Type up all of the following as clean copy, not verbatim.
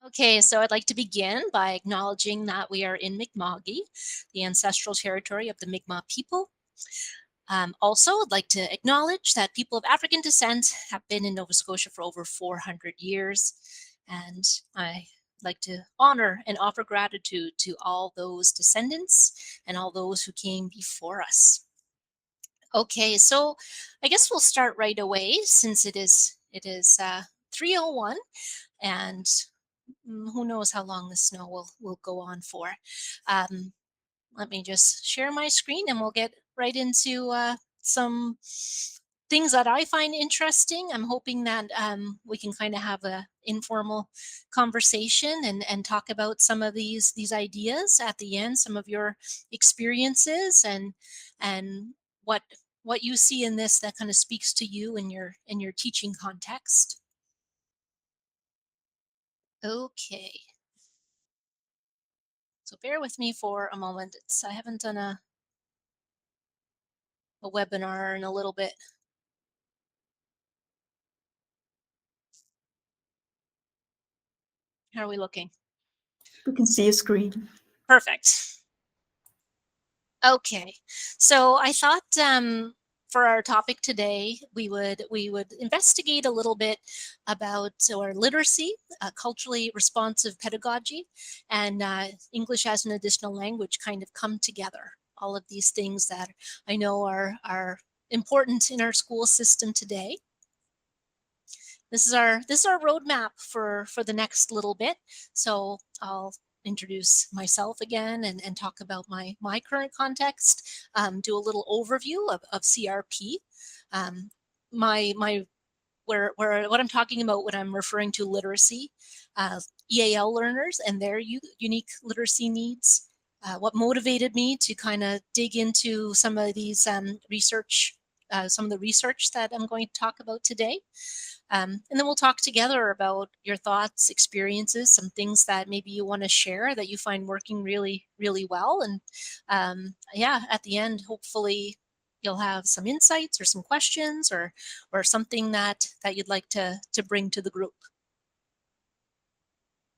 Okay, so I'd like to begin by acknowledging that we are in Mi'kma'ki, the ancestral territory of the Mi'kmaq people. Also, I'd like to acknowledge that people of African descent have been in Nova Scotia for over 400 years, and I like to honor and offer gratitude to all those descendants and all those who came before us. Okay, so I guess we'll start right away since it is 3:01 and who knows how long the snow will go on for. Um, Let me just share my screen and we'll get right into some things that I find interesting. I'm hoping that we can kind of have a informal conversation and talk about some of these ideas at the end, some of your experiences and what what you see in this that kind of speaks to you in your teaching context. Okay. So bear with me for a moment. I haven't done a webinar in a little bit. How are we looking? We can see a screen. Perfect. Okay. So I thought for our topic today, we would investigate a little bit about our literacy, culturally responsive pedagogy, and English as an additional language kind of come together. All of these things that I know are important in our school system today. This is our roadmap for the next little bit. So I'll introduce myself again and talk about my current context, do a little overview of CRP. My where what I'm talking about when I'm referring to literacy, uh, EAL learners and their unique literacy needs. What motivated me to kind of dig into some of these research, some of the research that I'm going to talk about today. And then we'll talk together about your thoughts, experiences, some things that maybe you want to share that you find working really, really well. And yeah, at the end, hopefully you'll have some insights or some questions or something that you'd like to bring to the group.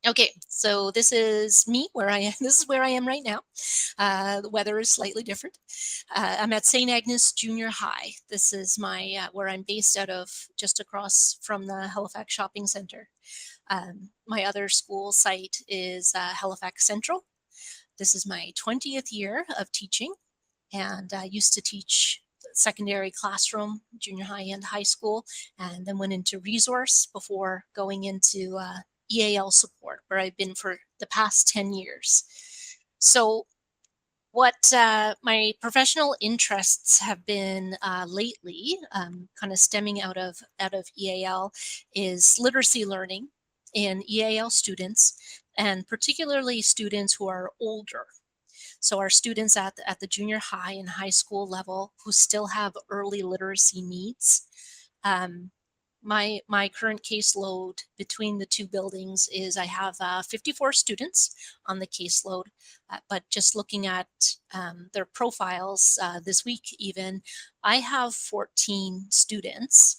Okay, so this is me where I am. This is where I am right now. The weather is slightly different. I'm at St. Agnes Junior High. This is my where I'm based out of, just across from the Halifax Shopping Center. My other school site is Halifax Central. This is my 20th year of teaching, and I used to teach secondary classroom, junior high and high school, and then went into resource before going into EAL support, where I've been for the past 10 years. So, what my professional interests have been lately, kind of stemming out of EAL, is literacy learning in EAL students, and particularly students who are older. So our students at the junior high and high school level who still have early literacy needs. Um, my current caseload between the two buildings is I have 54 students on the caseload, but just looking at their profiles this week even, I have 14 students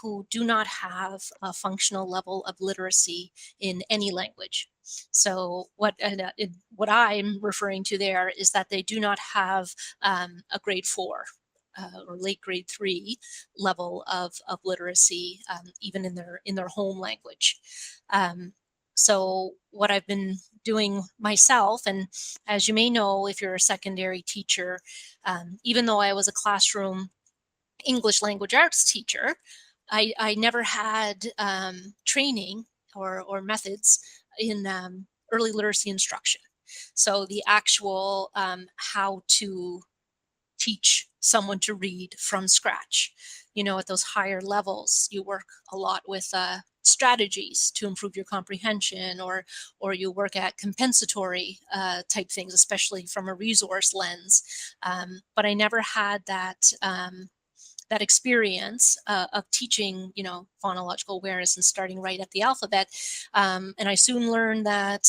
who do not have a functional level of literacy in any language. So what I'm referring to there is that they do not have a grade 4 or late grade 3 level of literacy, even in their home language. Um, so what I've been doing myself, and as you may know, if you're a secondary teacher, even though I was a classroom English language arts teacher, I never had training or methods in early literacy instruction. So the actual how to teach someone to read from scratch. You know, at those higher levels, you work a lot with strategies to improve your comprehension, or you work at compensatory type things, especially from a resource lens. But I never had that experience of teaching, you know, phonological awareness and starting right at the alphabet. And I soon learned that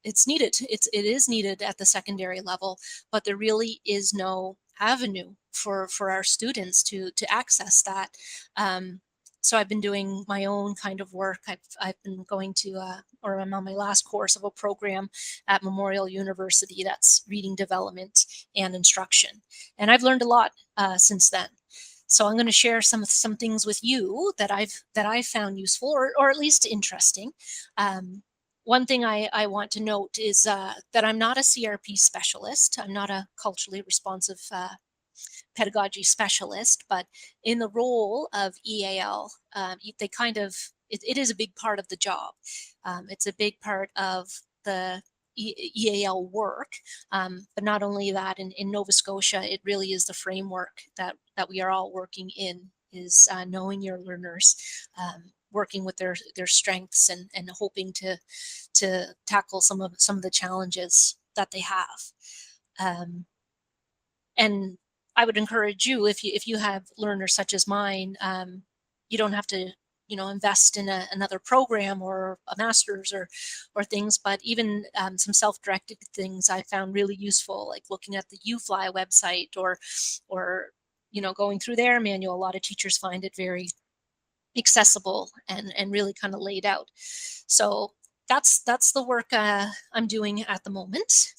it's needed. It is needed at the secondary level, but there really is no avenue for our students to access that. Um, So I've been doing my own kind of work. I've been going to, or I'm on my last course of a program at Memorial University that's reading development and instruction, and I've learned a lot since then. So I'm going to share some things with you that I've found useful, or at least interesting. One thing I want to note is that I'm not a CRP specialist. I'm not a culturally responsive pedagogy specialist, but in the role of EAL, they kind of it is a big part of the job. It's a big part of the EAL work, but not only that, in Nova Scotia, it really is the framework that we are all working in. Is knowing your learners, working with their strengths, and hoping to tackle some of the challenges that they have. Um, and I would encourage you, if you have learners such as mine, you don't have to invest in another program or a master's or things, but even some self-directed things I found really useful, like looking at the UFly website, or going through their manual. A lot of teachers find it very accessible and really kind of laid out. So that's the work I'm doing at the moment.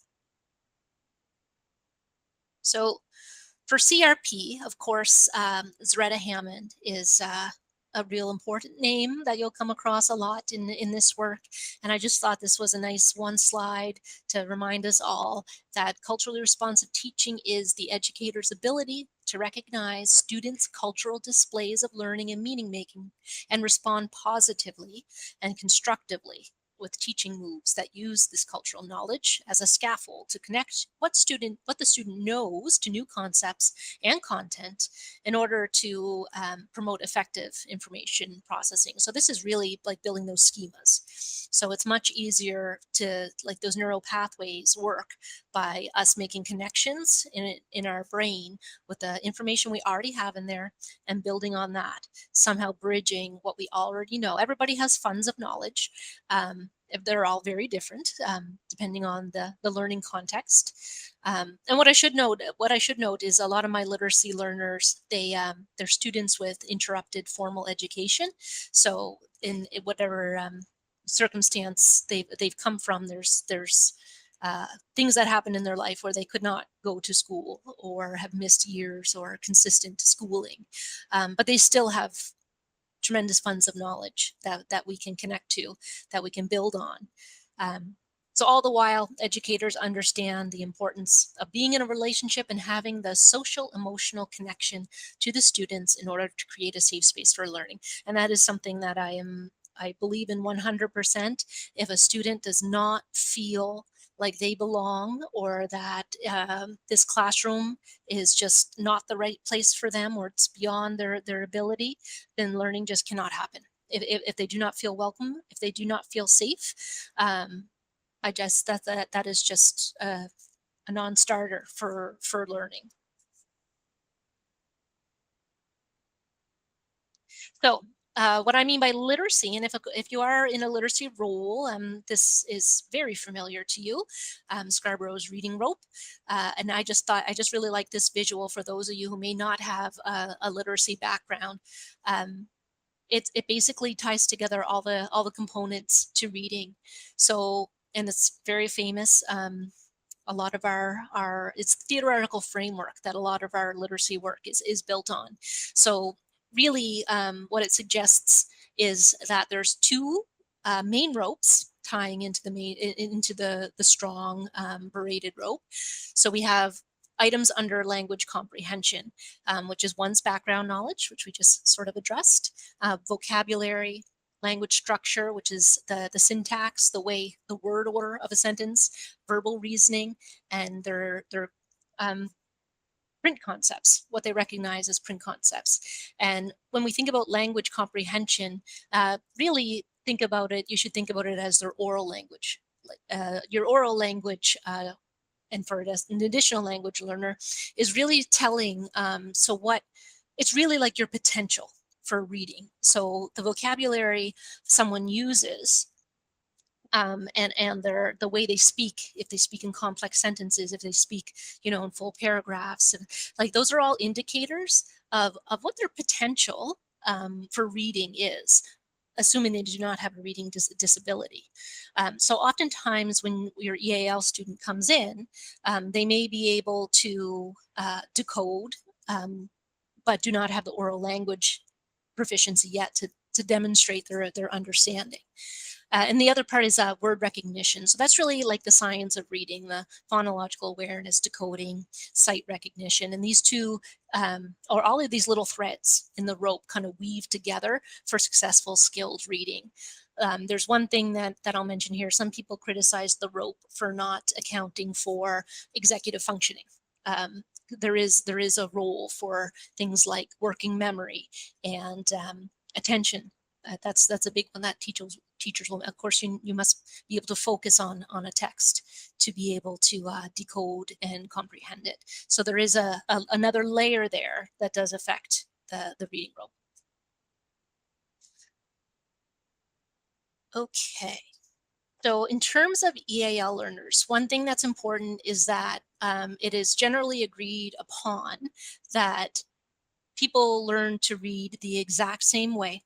So for CRP, of course, Zaretta Hammond is a real important name that you'll come across a lot in this work. And I just thought this was a nice one slide to remind us all that culturally responsive teaching is the educator's ability to recognize students' cultural displays of learning and meaning making and respond positively and constructively with teaching moves that use this cultural knowledge as a scaffold to connect what the student knows to new concepts and content in order to promote effective information processing. So this is really like building those schemas. So it's much easier to, like, those neural pathways work by us making connections in our brain with the information we already have in there, and building on that, somehow bridging what we already know. Everybody has funds of knowledge. They're all very different, depending on the learning context. And what I should note is a lot of my literacy learners, they're students with interrupted formal education. So in whatever circumstance they've come from, there's things that happen in their life where they could not go to school or have missed years or consistent schooling, but they still have tremendous funds of knowledge that we can connect to, that we can build on. Um, so all the while, educators understand the importance of being in a relationship and having the social emotional connection to the students in order to create a safe space for learning. And that is something that I believe in 100%. If a student does not feel like they belong, or that this classroom is just not the right place for them, or it's beyond their ability, then learning just cannot happen. If they do not feel welcome, if they do not feel safe, I just that is just a non-starter for learning. So, what I mean by literacy, and if you are in a literacy role, this is very familiar to you, Scarborough's reading rope. And I just really like this visual for those of you who may not have a literacy background. Um, it basically ties together all the components to reading. So, and it's very famous. A lot of our it's the theoretical framework that a lot of our literacy work is built on. So really, what it suggests is that there's two main ropes tying into the strong braided rope. So we have items under language comprehension, which is one's background knowledge, which we just sort of addressed, vocabulary, language structure, which is the syntax, the word order of a sentence, verbal reasoning, and their um, print concepts, what they recognize as print concepts. And when we think about language comprehension, really think about it, you should think about it as their oral language. Your oral language, and for an additional language learner, is really telling, so what, it's really like your potential for reading. So the vocabulary someone uses, and the way they speak, if they speak in complex sentences, if they speak in full paragraphs, and like those are all indicators of what their potential for reading is, assuming they do not have a reading disability. So oftentimes when your EAL student comes in, they may be able to decode, but do not have the oral language proficiency yet to demonstrate their understanding. And the other part is word recognition. So that's really like the science of reading, the phonological awareness, decoding, sight recognition. And these two, or all of these little threads in the rope kind of weave together for successful, skilled reading. There's one thing that I'll mention here. Some people criticize the rope for not accounting for executive functioning. There is a role for things like working memory and attention. That's a big one that teachers will, of course, you must be able to focus on a text to be able to decode and comprehend it. So there is another layer there that does affect the reading rope. Okay. So in terms of EAL learners, one thing that's important is that it is generally agreed upon that people learn to read the exact same way.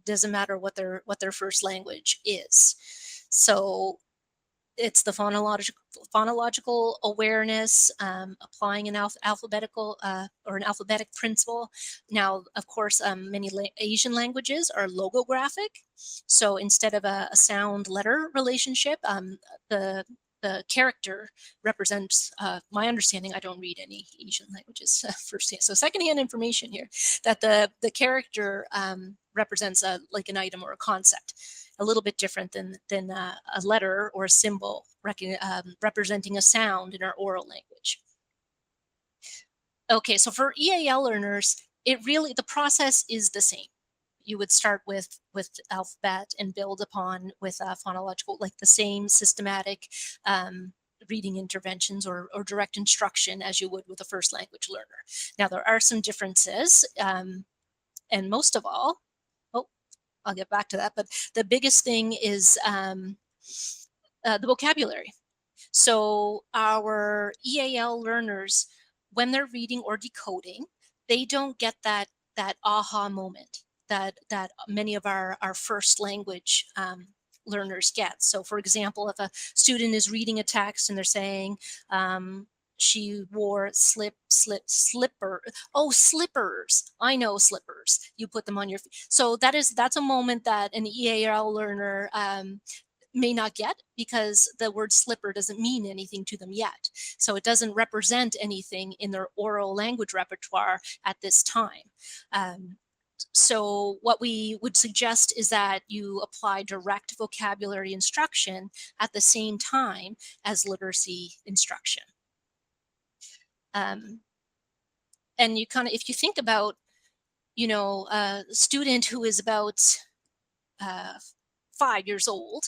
Doesn't matter what their first language is. So it's the phonological awareness, applying an alphabetical or an alphabetic principle. Now, of course, many Asian languages are logographic. So instead of a sound letter relationship, the character represents, my understanding, I don't read any Asian languages firsthand. So secondhand information here, that the character represents like an item or a concept, a little bit different than a letter or a symbol representing a sound in our oral language. Okay, so for EAL learners, the process is the same. You would start with alphabet and build upon with phonological, like the same systematic reading interventions or direct instruction as you would with a first language learner. Now, there are some differences, and most of all, I'll get back to that, but the biggest thing is the vocabulary. So our EAL learners, when they're reading or decoding, they don't get that aha moment that many of our first language learners get. So for example, if a student is reading a text and they're saying, she wore slipper. Oh, slippers. I know slippers. You put them on your feet. So that's a moment that an EAL learner may not get, because the word slipper doesn't mean anything to them yet. So it doesn't represent anything in their oral language repertoire at this time. So what we would suggest is that you apply direct vocabulary instruction at the same time as literacy instruction. And you kind of, if you think about, a student who is about 5 years old,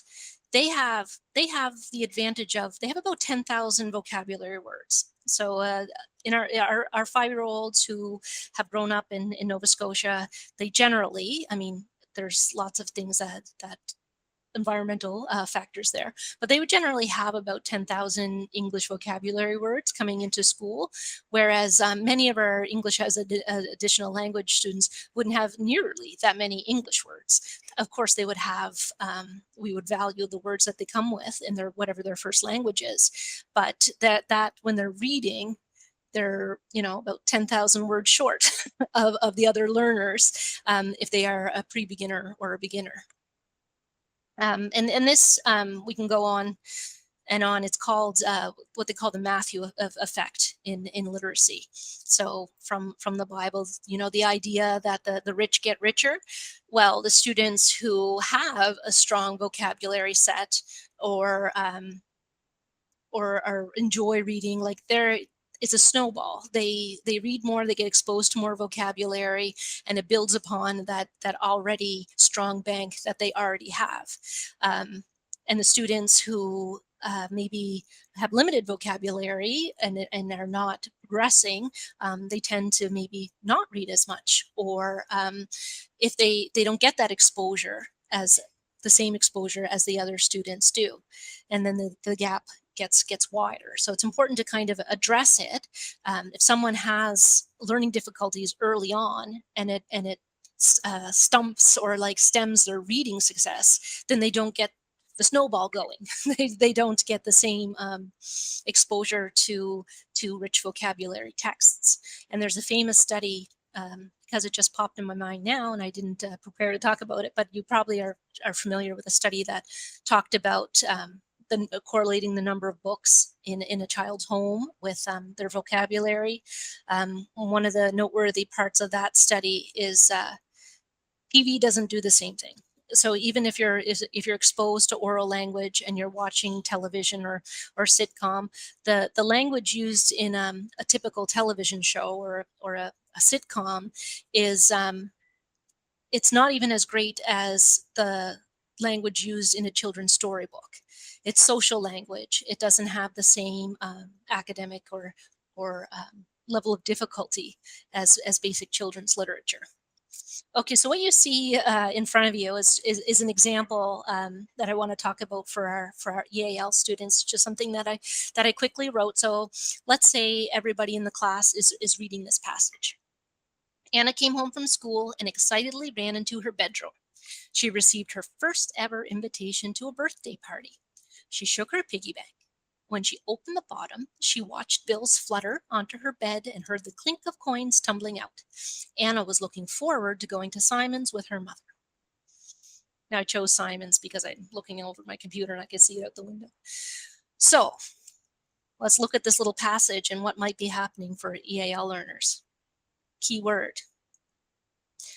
they have the advantage of, they have about 10,000 vocabulary words. So in our 5-year-olds who have grown up in Nova Scotia, they generally, I mean, there's lots of things that environmental factors there, but they would generally have about 10,000 English vocabulary words coming into school, whereas many of our English as additional language students wouldn't have nearly that many English words. Of course, they would have, we would value the words that they come with in their, whatever their first language is, but that when they're reading, they're about 10,000 words short of the other learners if they are a pre-beginner or a beginner. And this, we can go on and on. It's called what they call the Matthew effect in literacy. So from the Bible, the idea that the rich get richer. Well, the students who have a strong vocabulary set or enjoy reading, like it's a snowball. They read more, they get exposed to more vocabulary, and it builds upon that already strong bank that they already have. And the students who maybe have limited vocabulary and are not progressing, they tend to maybe not read as much, or if they don't get that exposure as the same exposure as the other students do, and then the gap gets wider. So it's important to kind of address it. If someone has learning difficulties early on, and it stumps or like stems their reading success, then they don't get the snowball going. They don't get the same exposure to rich vocabulary texts. And there's a famous study, because it just popped in my mind now, and I didn't prepare to talk about it, but you probably are familiar with a study that talked about correlating the number of books in a child's home with their vocabulary. One of the noteworthy parts of that study is TV doesn't do the same thing. So even if you're exposed to oral language and you're watching television or sitcom, the language used in a typical television show or a sitcom is it's not even as great as the language used in a children's storybook. It's social language. It doesn't have the same academic or level of difficulty as basic children's literature. Okay, so what you see in front of you is an example that I want to talk about for our EAL students, just something that I quickly wrote. So let's say everybody in the class is reading this passage. Anna came home from school and excitedly ran into her bedroom. She received her first ever invitation to a birthday party. She shook her piggy bank. When she opened the bottom, she watched bills flutter onto her bed and heard the clink of coins tumbling out. Anna was looking forward to going to Simon's with her mother. Now I chose Simon's because I'm looking over my computer and I can see it out the window. So let's look at this little passage and what might be happening for EAL learners. Keyword.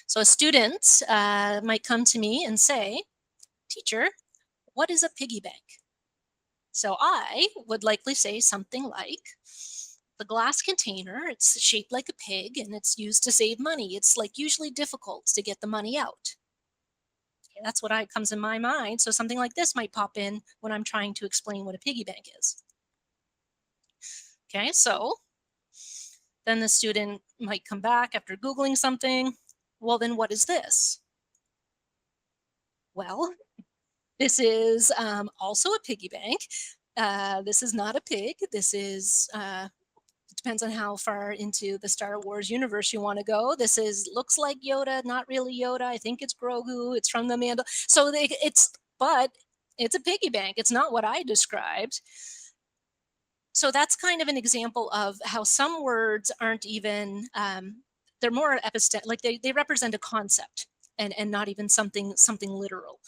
So a student might come to me and say, "Teacher, what is a piggy bank?" So I would likely say something like, "The glass container, it's shaped like a pig and it's used to save money. It's like usually difficult to get the money out." Okay, that's what comes in my mind. So something like this might pop in when I'm trying to explain what a piggy bank is. Okay, so then the student might come back after Googling something. "Well, then what is this?" Well, this is also a piggy bank. This is not a pig. This is, it depends on how far into the Star Wars universe you want to go. This looks like Yoda, not really Yoda. I think it's Grogu. It's from the Mandal. So but it's a piggy bank. It's not what I described. So that's kind of an example of how some words aren't even, they're more like they represent a concept and not even something literal.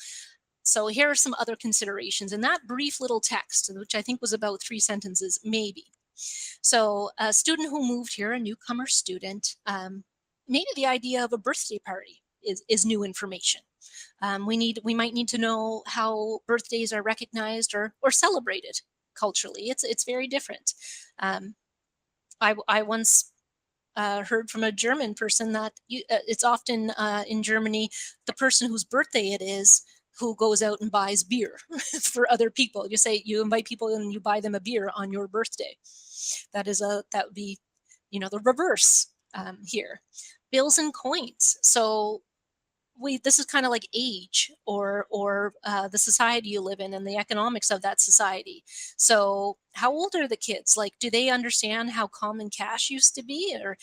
So here are some other considerations in that brief little text, which I think was about 3 sentences, maybe. So a student who moved here, a newcomer student, maybe the idea of a birthday party is new information. We might need to know how birthdays are recognized or celebrated culturally. It's very different. I once heard from a German person that it's often in Germany the person whose birthday it is who goes out and buys beer for other people. You invite people and you buy them a beer on your birthday. That would be, the reverse here. Bills and coins. So this is kind of like age or the society you live in and the economics of that society. So how old are the kids? Like, do they understand how common cash used to be? Or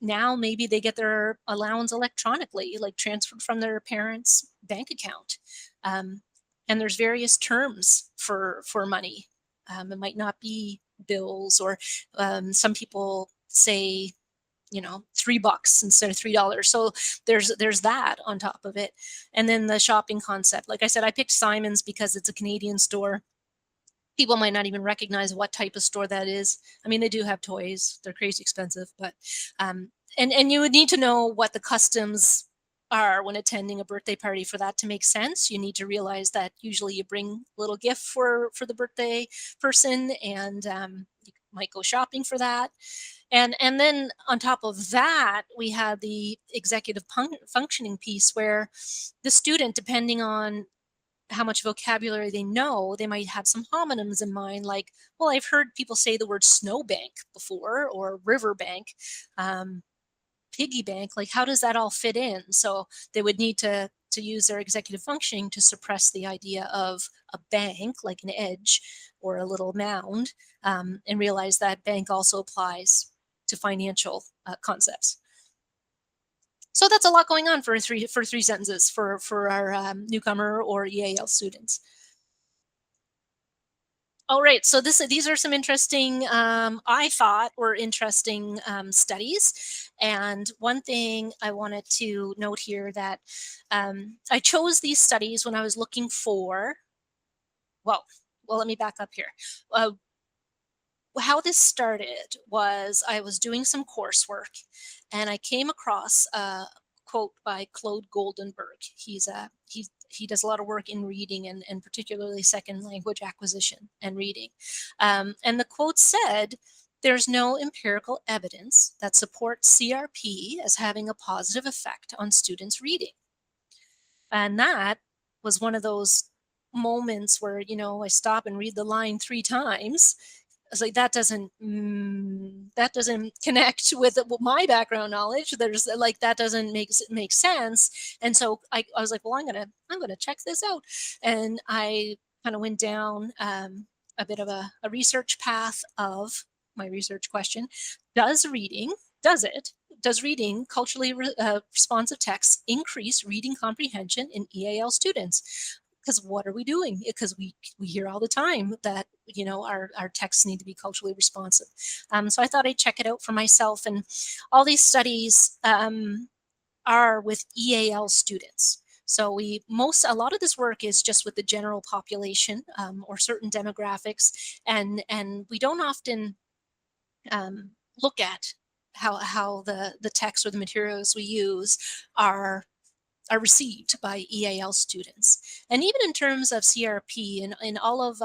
now maybe they get their allowance electronically, like transferred from their parents' bank account. And there's various terms for money. It might not be bills, or some people say, $3 instead of $3. So there's that on top of it. And then the shopping concept. Like I said, I picked Simon's because it's a Canadian store. People might not even recognize what type of store that is. I mean, they do have toys. They're crazy expensive, but and you would need to know what the customs are when attending a birthday party for that to make sense. You need to realize that usually you bring a little gift for the birthday person, and you might go shopping for that. And then on top of that, we have the executive functioning piece where the student, depending on how much vocabulary they know, they might have some homonyms in mind, like, well, I've heard people say the word snowbank before, or riverbank, piggy bank. Like, how does that all fit in? So they would need to to use their executive functioning to suppress the idea of a bank, like an edge or a little mound, and realize that bank also applies to financial concepts. So that's a lot going on for three sentences for our newcomer or EAL students. All right, so these are some interesting, I thought were interesting studies. And one thing I wanted to note here that I chose these studies when I was looking for, well, let me back up here. How this started was I was doing some coursework and I came across a quote by Claude Goldenberg. He does a lot of work in reading and particularly second language acquisition and reading. And the quote said, "There's no empirical evidence that supports CRP as having a positive effect on students' reading." And that was one of those moments where, I stop and read the line 3 times. I was like, that doesn't connect with my background knowledge. There's like, that doesn't make sense. And so I was like, well, I'm gonna check this out. And I kind of went down a bit of a research path of my research question: does reading culturally responsive texts increase reading comprehension in EAL students? Because what are we doing? Because we hear all the time that our texts need to be culturally responsive. So I thought I'd check it out for myself, and all these studies are with EAL students. So a lot of this work is just with the general population or certain demographics, and we don't often look at how the text or the materials we use are received by EAL students. And even in terms of CRP and in all of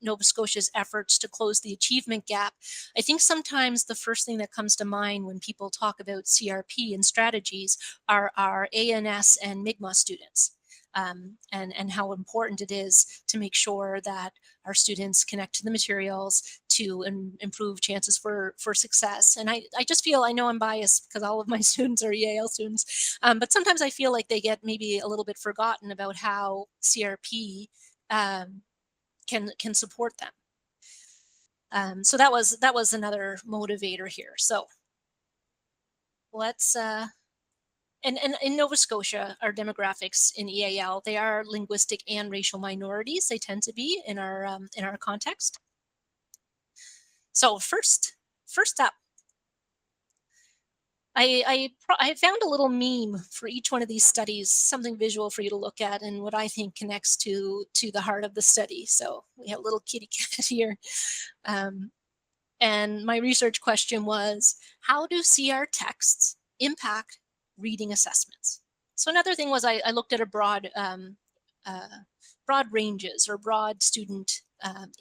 Nova Scotia's efforts to close the achievement gap, I think sometimes the first thing that comes to mind when people talk about CRP and strategies are our ANS and Mi'kmaq students. And how important it is to make sure that our students connect to the materials to improve chances for success. And I just feel, I know I'm biased because all of my students are EAL students, but sometimes I feel like they get maybe a little bit forgotten about how CRP can support them. So that was another motivator here. So let's and in Nova Scotia, our demographics in EAL, they are linguistic and racial minorities. They tend to be in our context. So first up, I found a little meme for each one of these studies, something visual for you to look at, and what I think connects to the heart of the study. So we have a little kitty cat here. And my research question was, how do CR texts impact reading assessments? So another thing was I looked at a broad ranges or broad student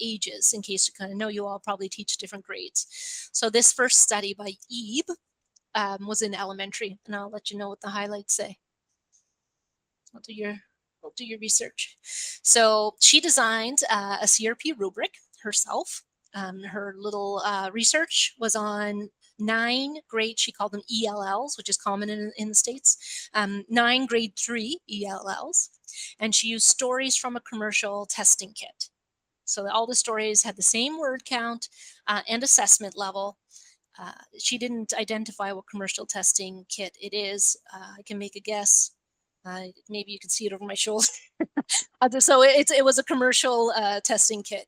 ages, in case you kind of know you all probably teach different grades. So this first study by Ebe was in elementary, and I'll let you know what the highlights say. I'll do your research. So she designed a CRP rubric herself. Her little research was on 9 grade, she called them ELLs, which is common in the States, 9 grade 3 ELLs. And she used stories from a commercial testing kit. So all the stories had the same word count and assessment level. She didn't identify what commercial testing kit it is. I can make a guess. Maybe you can see it over my shoulder. So it was a commercial testing kit.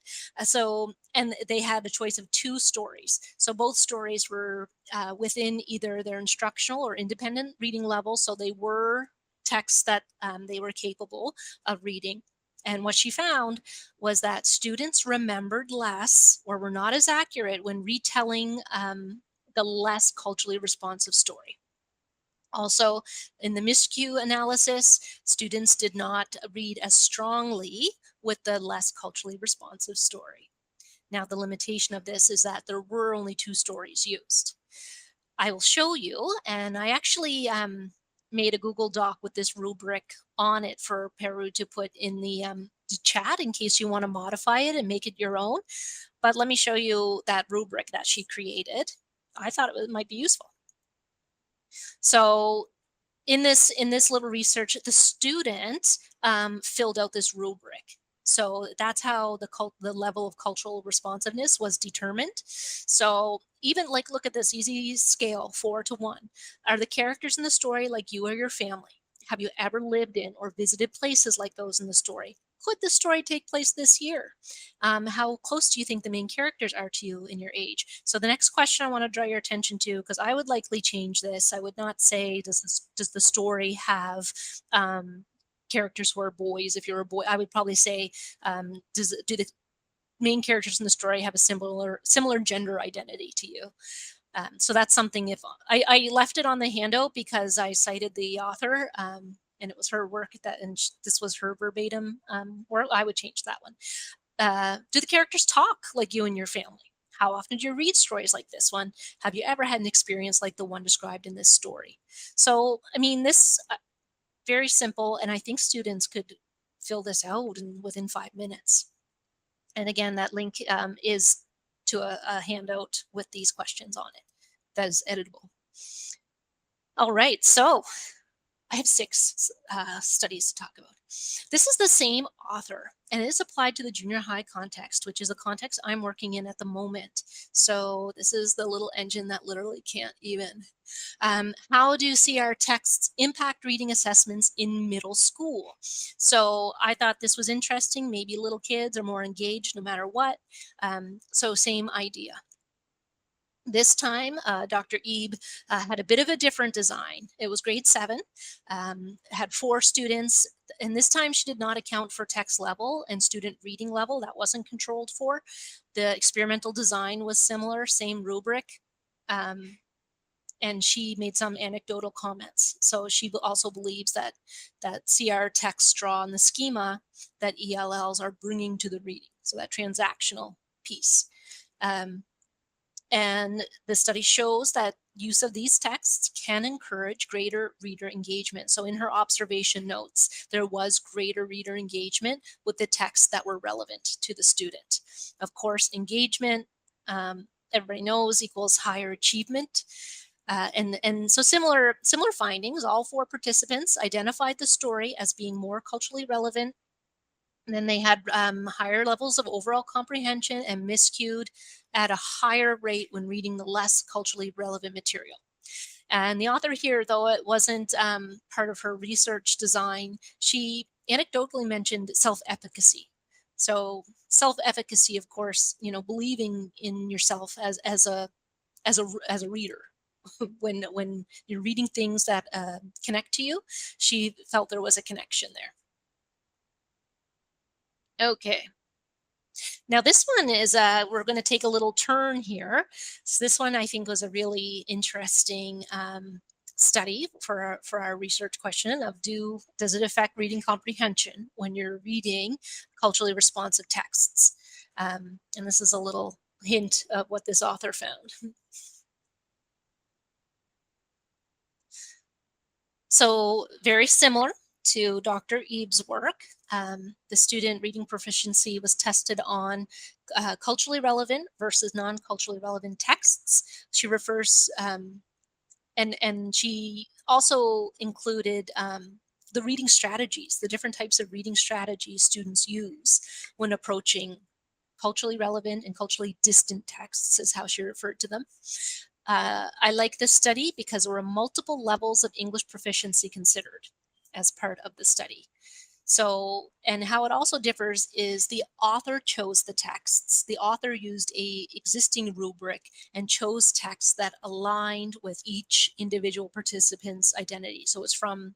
And they had a choice of 2 stories. So both stories were within either their instructional or independent reading level. So they were texts that they were capable of reading. And what she found was that students remembered less or were not as accurate when retelling the less culturally responsive story. Also, in the miscue analysis, students did not read as strongly with the less culturally responsive story. Now, the limitation of this is that there were only 2 stories used. I will show you, and I actually made a Google Doc with this rubric on it for Peru to put in the chat in case you want to modify it and make it your own. But let me show you that rubric that she created. I thought it might be useful. So in this little research, the student filled out this rubric. So that's how the level of cultural responsiveness was determined. So even like look at this easy scale 4 to 1. Are the characters in the story like you or your family? Have you ever lived in or visited places like those in the story? Could the story take place this year? How close do you think the main characters are to you in your age? So the next question I want to draw your attention to, because I would likely change this. I would not say does the story have characters who are boys? If you're a boy, I would probably say do the main characters in the story have a similar gender identity to you? So that's something. If I left it on the handout because I cited the author. And it was her work this was her verbatim work. I would change that one. Do the characters talk like you and your family? How often do you read stories like this one? Have you ever had an experience like the one described in this story? So, I mean, this very simple, and I think students could fill this out within 5 minutes. And again, that link is to a handout with these questions on it that is editable. All right, so I have 6 studies to talk about. This is the same author, and it is applied to the junior high context, which is a context I'm working in at the moment. So this is the little engine that literally can't even. How do CR texts impact reading assessments in middle school? So I thought this was interesting. Maybe little kids are more engaged no matter what. So same idea. This time, Dr. Ebe had a bit of a different design. It was grade 7, had 4 students, and this time she did not account for text level and student reading level. That wasn't controlled for. The experimental design was similar, same rubric. And she made some anecdotal comments. So she also believes that CR texts draw on the schema that ELLs are bringing to the reading, so that transactional piece. And the study shows that use of these texts can encourage greater reader engagement. So in her observation notes, there was greater reader engagement with the texts that were relevant to the student. Of course, engagement, everybody knows, equals higher achievement. And so similar findings. All 4 participants identified the story as being more culturally relevant. And then they had higher levels of overall comprehension and miscued at a higher rate when reading the less culturally relevant material. And the author here, though it wasn't part of her research design, she anecdotally mentioned self-efficacy. So self-efficacy, of course, believing in yourself as a reader. when you're reading things that connect to you, she felt there was a connection there. Okay. Now this one is, we're going to take a little turn here. So this one I think was a really interesting study for our research question of does it affect reading comprehension when you're reading culturally responsive texts? And this is a little hint of what this author found. So very similar to Dr. Ebe's work, the student reading proficiency was tested on culturally relevant versus non-culturally relevant texts. She refers, and she also included the reading strategies, the different types of reading strategies students use when approaching culturally relevant and culturally distant texts, is how she referred to them. I like this study because there were multiple levels of English proficiency considered as part of the study. So, and how it also differs is the author chose the texts. The author used a existing rubric and chose texts that aligned with each individual participant's identity. So it's from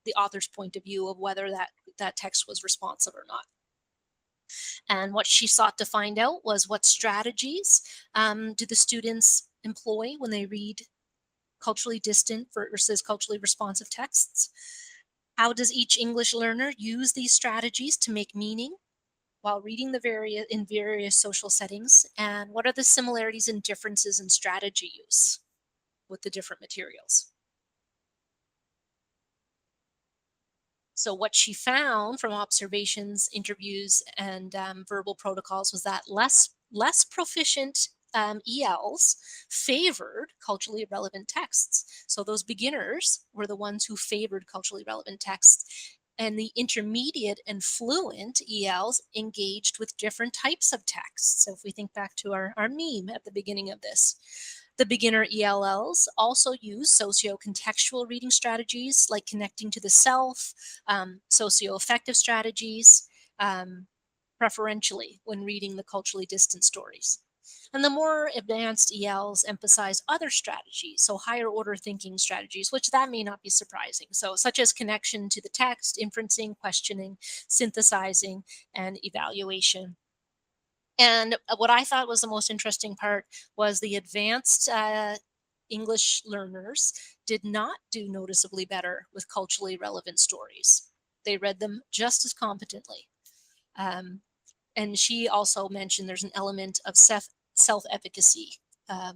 the author's point of view of whether that text was responsive or not. And what she sought to find out was what strategies do the students employ when they read culturally distant versus culturally responsive texts? How does each English learner use these strategies to make meaning while reading in various social settings? And what are the similarities and differences in strategy use with the different materials? So what she found from observations, interviews, and verbal protocols was that less proficient ELs favored culturally relevant texts. So those beginners were the ones who favored culturally relevant texts. And the intermediate and fluent ELs engaged with different types of texts. So if we think back to our meme at the beginning of this, the beginner ELLs also use socio-contextual reading strategies like connecting to the self, socio-affective strategies, preferentially when reading the culturally distant stories. And the more advanced ELs emphasize other strategies, so higher order thinking strategies, which that may not be surprising. So such as connection to the text, inferencing, questioning, synthesizing, and evaluation. And what I thought was the most interesting part was the advanced English learners did not do noticeably better with culturally relevant stories. They read them just as competently. And she also mentioned there's an element of self-efficacy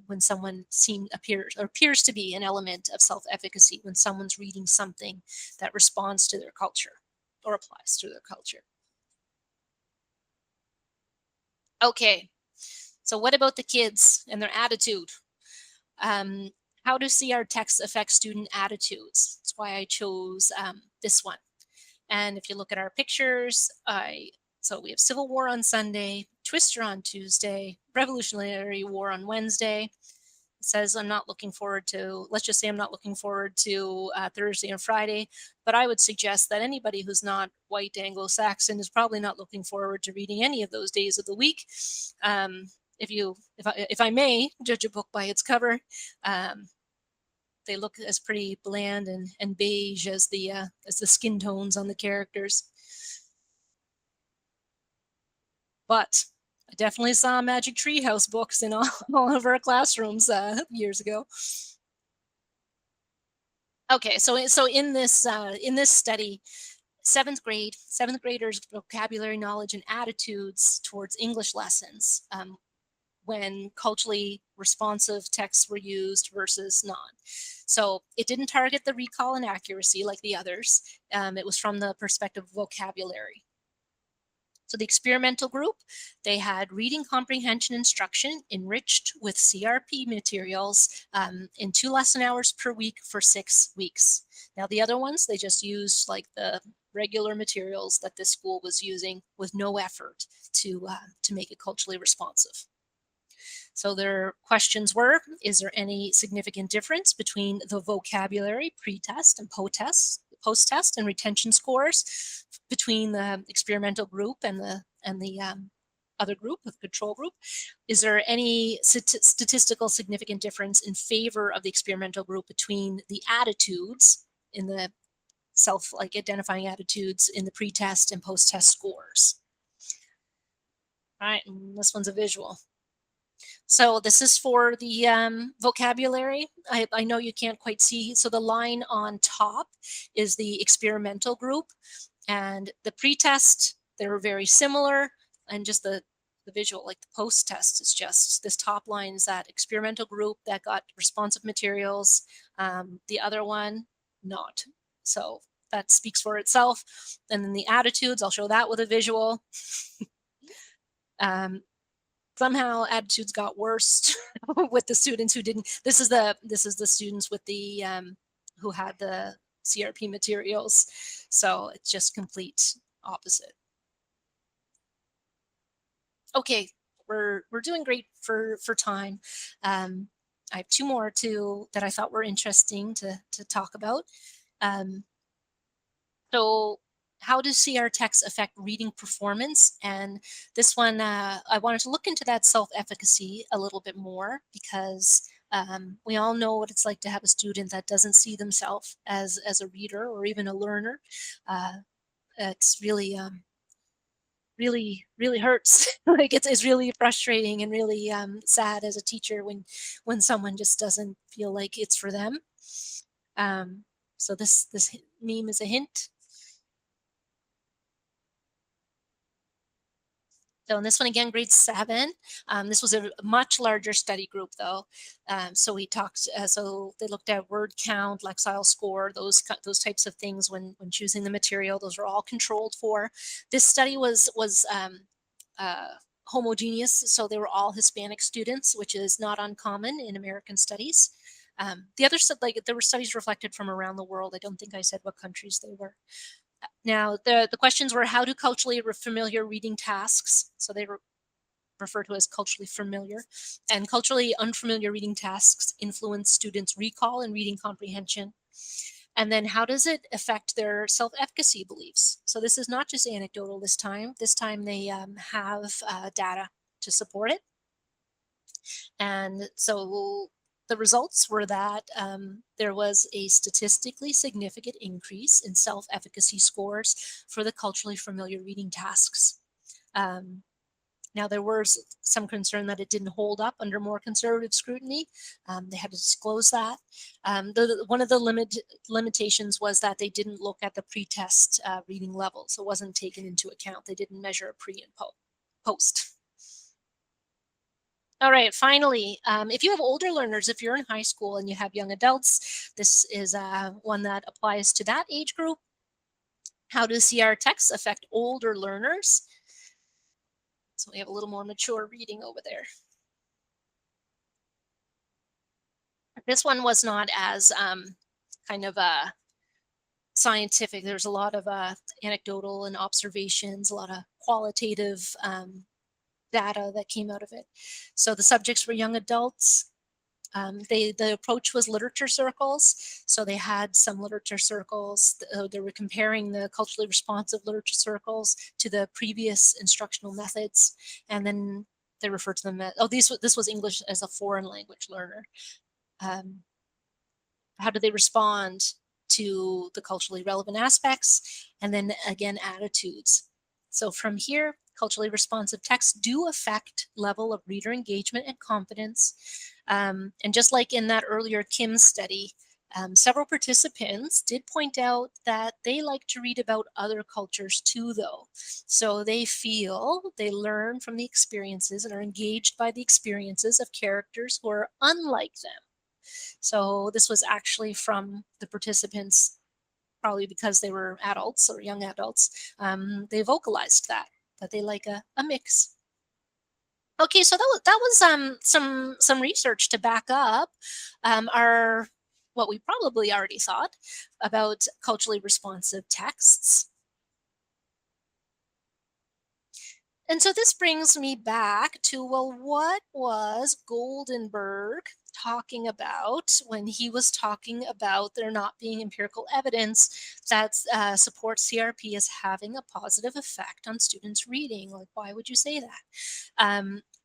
when someone appears to be an element of self-efficacy when someone's reading something that responds to their culture or applies to their culture. Okay, so what about the kids and their attitude? How do CR texts affect student attitudes? That's why I chose this one. And if you look at our pictures, so we have Civil War on Sunday, Twister on Tuesday, Revolutionary War on Wednesday. It says I'm not looking forward to, let's just say I'm not looking forward to Thursday and Friday, but I would suggest that anybody who's not white Anglo-Saxon is probably not looking forward to reading any of those days of the week. If I may judge a book by its cover, they look as pretty bland and beige as the skin tones on the characters. But I definitely saw Magic Treehouse books in all of our classrooms years ago. Okay, so in this study, seventh graders' vocabulary knowledge and attitudes towards English lessons when culturally responsive texts were used versus not. So it didn't target the recall and accuracy like the others. It was from the perspective of vocabulary. So the experimental group, they had reading comprehension instruction enriched with CRP materials in 2 lesson hours per week for 6 weeks. Now the other ones, they just used like the regular materials that this school was using with no effort to make it culturally responsive. So their questions were, is there any significant difference between the vocabulary pre-test and post-test and retention scores between the experimental group and the other group, the control group? Is there any statistical significant difference in favor of the experimental group between the attitudes in the identifying attitudes in the pre-test and post-test scores? All right, and this one's a visual. So this is for the vocabulary. I know you can't quite see. So the line on top is the experimental group, and the pre-test, they were very similar, and just the visual, like the post-test, is just this top line is that experimental group that got responsive materials. The other one, not. So that speaks for itself. And then the attitudes, I'll show that with a visual. Somehow attitudes got worse with the students who didn't. This is the students with the who had the CRP materials. So it's just complete opposite. Okay, we're doing great for time. I have 2 more that I thought were interesting to talk about. So how does CR text affect reading performance? And this one, I wanted to look into that self-efficacy a little bit more because we all know what it's like to have a student that doesn't see themselves as a reader or even a learner. It's really hurts. Like it's really frustrating and really sad as a teacher when someone just doesn't feel like it's for them. So this meme is a hint. So in this one again, grade 7. This was a much larger study group though. So we talked, so they looked at word count, lexile score, those types of things when choosing the material. Those are all controlled for. This study was homogeneous, so they were all Hispanic students, which is not uncommon in American studies. The other stuff, like there were studies reflected from around the world. I don't think I said what countries they were. Now, the questions were, how do culturally familiar reading tasks, so they were referred to as culturally familiar, and culturally unfamiliar reading tasks influence students' recall and reading comprehension? And then how does it affect their self-efficacy beliefs? So this is not just anecdotal this time. This time they have data to support it. And so the results were that there was a statistically significant increase in self-efficacy scores for the culturally familiar reading tasks. Now, there was some concern that it didn't hold up under more conservative scrutiny. They had to disclose that. One of the limitations was that they didn't look at the pre-test reading level, so it wasn't taken into account. They didn't measure pre and post. All right, finally, if you have older learners, if you're in high school and you have young adults, this is one that applies to that age group. How do CR texts affect older learners? So we have a little more mature reading over there. This one was not as kind of scientific. There's a lot of anecdotal and observations, a lot of qualitative data that came out of it. So the subjects were young adults. The approach was literature circles. So they had some literature circles. They were comparing the culturally responsive literature circles to the previous instructional methods. And then they referred to them as, this was English as a foreign language learner. How do they respond to the culturally relevant aspects? And then again, attitudes. So from here, culturally responsive texts do affect level of reader engagement and confidence. And just like in that earlier Kim study, several participants did point out that they like to read about other cultures too, though. So they feel they learn from the experiences and are engaged by the experiences of characters who are unlike them. So this was actually from the participants, probably because they were adults or young adults. They vocalized that they like a mix. Okay, so that was some research to back up our what we probably already thought about culturally responsive texts. And so this brings me back to, well, what was Goldenberg talking about when he was talking about there not being empirical evidence that supports CRP as having a positive effect on students' reading? Like, why would you say that?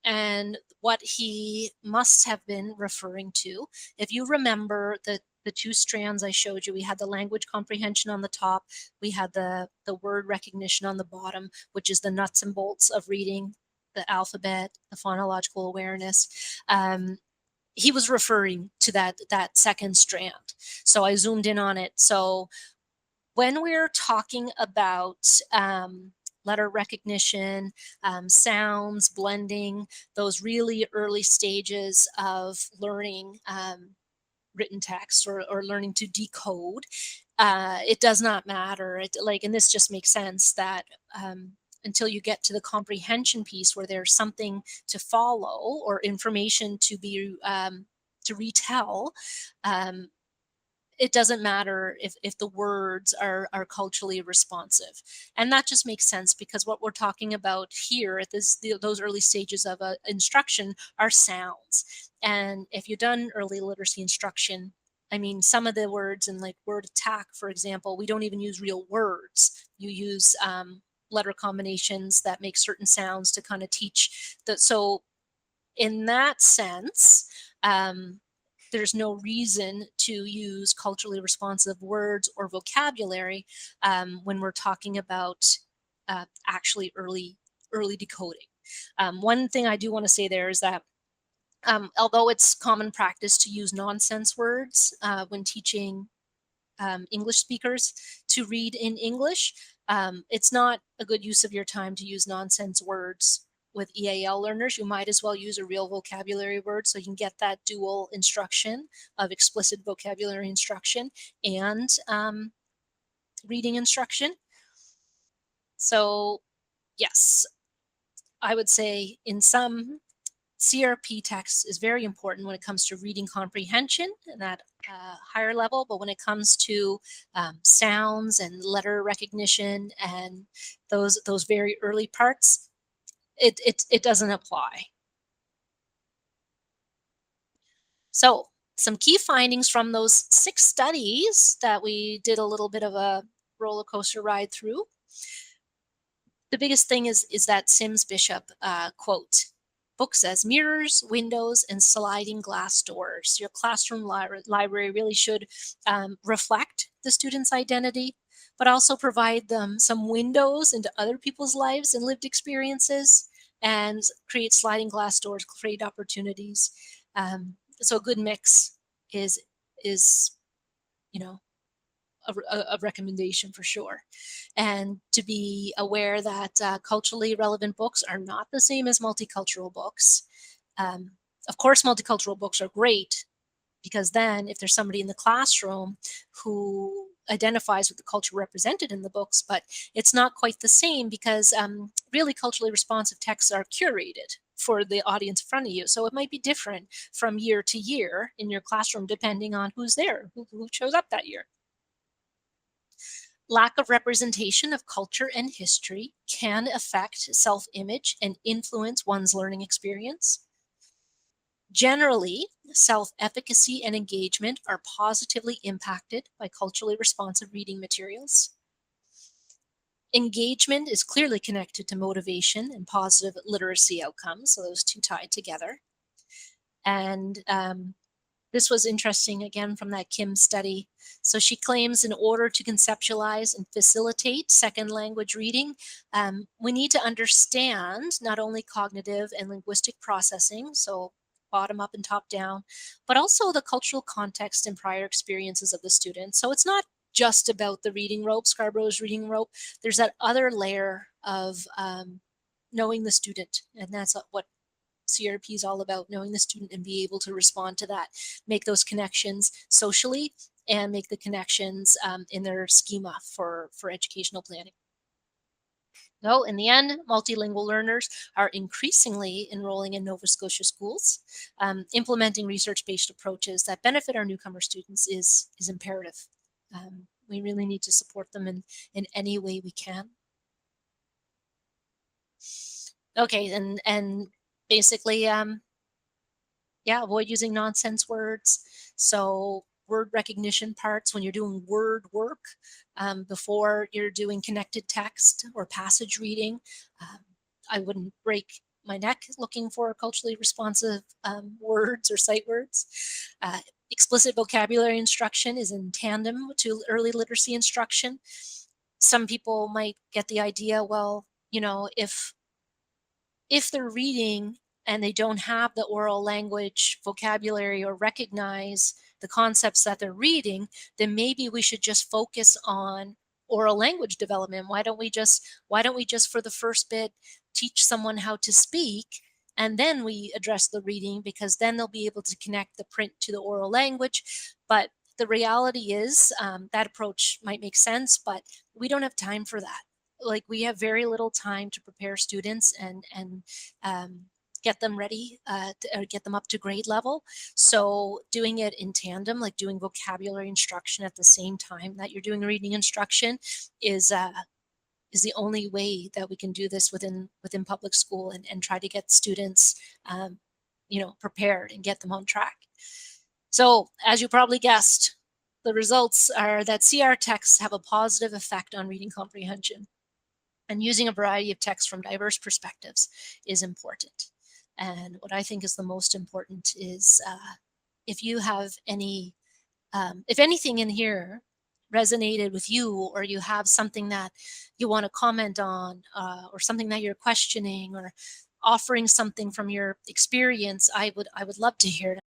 And what he must have been referring to, if you remember the two strands I showed you, we had the language comprehension on the top, we had the word recognition on the bottom, which is the nuts and bolts of reading, the alphabet, the phonological awareness. He was referring to that second strand. So I zoomed in on it. So when we're talking about letter recognition, sounds, blending, those really early stages of learning written text or learning to decode, it does not matter. And this just makes sense that until you get to the comprehension piece where there's something to follow or information to be to retell, it doesn't matter if the words are culturally responsive. And that just makes sense because what we're talking about here at those early stages of instruction are sounds. And if you've done early literacy instruction, I mean, some of the words in like word attack, for example, we don't even use real words. You use letter combinations that make certain sounds to kind of teach that. So in that sense, there's no reason to use culturally responsive words or vocabulary when we're talking about actually early decoding. One thing I do want to say there is that although it's common practice to use nonsense words when teaching English speakers to read in English, it's not a good use of your time to use nonsense words with EAL learners. You might as well use a real vocabulary word so you can get that dual instruction of explicit vocabulary instruction and reading instruction. So yes, I would say in some CRP text is very important when it comes to reading comprehension and that higher level, but when it comes to sounds and letter recognition and those very early parts, it doesn't apply. So some key findings from those 6 studies that we did a little bit of a roller coaster ride through. The biggest thing is that Sims Bishop quote. Books as mirrors, windows, and sliding glass doors. Your classroom library really should reflect the student's identity, but also provide them some windows into other people's lives and lived experiences, and create sliding glass doors, create opportunities. So a good mix is you know a recommendation for sure. And to be aware that culturally relevant books are not the same as multicultural books. Um, of course, multicultural books are great because then if there's somebody in the classroom who identifies with the culture represented in the books, but it's not quite the same because really culturally responsive texts are curated for the audience in front of you. So it might be different from year to year in your classroom depending on who's there, who shows up that year. Lack of representation of culture and history can affect self image and influence one's learning experience. Generally, self efficacy and engagement are positively impacted by culturally responsive reading materials. Engagement is clearly connected to motivation and positive literacy outcomes, so those two tied together. And this was interesting again from that Kim study. So she claims in order to conceptualize and facilitate second language reading, we need to understand not only cognitive and linguistic processing, so bottom up and top down, but also the cultural context and prior experiences of the student. So it's not just about the reading rope, Scarborough's reading rope. There's that other layer of knowing the student, and that's what CRP is all about, knowing the student and be able to respond to that, make those connections socially and make the connections in their schema for educational planning. So in the end, multilingual learners are increasingly enrolling in Nova Scotia schools. Implementing research-based approaches that benefit our newcomer students is imperative. We really need to support them in any way we can. Okay, and basically, yeah, avoid using nonsense words. So word recognition parts when you're doing word work before you're doing connected text or passage reading. I wouldn't break my neck looking for culturally responsive words or sight words. Explicit vocabulary instruction is in tandem to early literacy instruction. Some people might get the idea, well, if they're reading and they don't have the oral language vocabulary or recognize the concepts that they're reading, then maybe we should just focus on oral language development. Why don't we just for the first bit teach someone how to speak, and then we address the reading, because then they'll be able to connect the print to the oral language. But the reality is that approach might make sense, but we don't have time for that. Like, we have very little time to prepare students and get them ready or get them up to grade level. So doing it in tandem, like doing vocabulary instruction at the same time that you're doing reading instruction, is the only way that we can do this within public school and try to get students prepared and get them on track. So as you probably guessed, the results are that CR texts have a positive effect on reading comprehension. And using a variety of texts from diverse perspectives is important. And what I think is the most important is if you have if anything in here resonated with you, or you have something that you want to comment on, or something that you're questioning, or offering something from your experience, I would love to hear it.